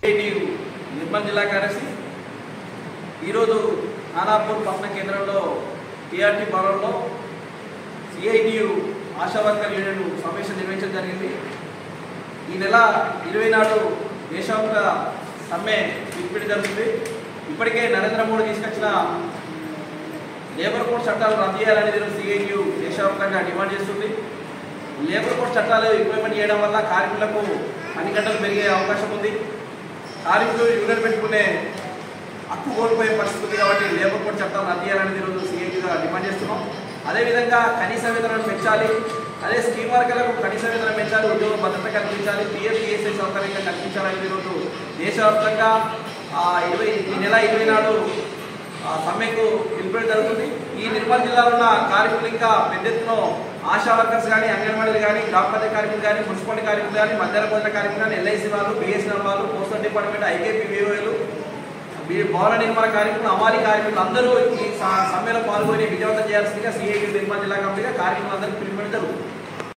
నిర్మల్ జిల్లా కార్యదర్శి ఈరోజు నానాపూర్ పట్టణ కేంద్రంలో టీఆర్టీ భవనంలో సిఐటియు ఆశా వర్కర్ యూనియన్ సమావేశం నిర్వహించడం జరిగింది. ఈ నెల 20 నాడు దేశవ్యాప్త సమ్మె పిలుపునివ్వడం జరుగుతుంది. ఇప్పటికే నరేంద్ర మోడీ తీసుకొచ్చిన లేబర్ కోడ్ చట్టాలు రద్దు చేయాలనేది సిఐటియు దేశవ్యాప్తంగా డిమాండ్ చేస్తుంది. లేబర్ కోడ్ చట్టాలు ఇంప్లిమెంట్ చేయడం వల్ల కార్మికులకు పని గంటలు పెరిగే అవకాశం ఉంది. కార్మికులు యూనియన్ పెట్టుకునే హక్కు కోల్పోయే పరిస్థితి ఉంది. కాబట్టి లేబర్ కోడ్ చట్టాలు రద్దు చేయాలనేది ఈరోజు సిఐటిగా డిమాండ్ చేస్తున్నాం. అదేవిధంగా కనీస వేతనం పెంచాలి, అదే స్కీమ్ వర్కర్లకు కనీస వేతనం పెంచాలి, ఉద్యోగ భద్రత కల్పించాలి, పిఎఫ్ఈఎస్ఐ సౌకర్యంగా కల్పించాలని ఈరోజు దేశవ్యాప్తంగా ఈ నెల 20 నాడు సమ్మెకు పిలుపునివ్వడం జరుగుతుంది. ఈ నిర్మల్ జిల్లాలో ఉన్న కార్మికులు ఇంకా పెద్ద ఎత్తున ఆశా వర్కర్స్ కానీ, అంగన్వాడీలు కానీ, గ్రామ పంచాయతీ కార్మికులు కానీ, మున్సిపాలిటీ కార్మికులు కానీ, మధ్యాహ్న భోజన కార్మికులు కానీ, ఎల్ఐసి వాళ్ళు, బిఎస్ఎన్ఎల్ వాళ్ళు, పోస్టల్ డిపార్ట్మెంట్, ఐకేపీ వివోలు, భవన నిర్మాణ కార్మికులు, అమాలి కార్మికులు అందరూ ఈ సమ్మెలో పాల్గొని విజయవంతం చేయాల్సిందిగా సిఐటి నిర్మల్ జిల్లా కమిటీగా కార్మికులందరికీ పిలుపునివ్వడం జరుగుతుంది.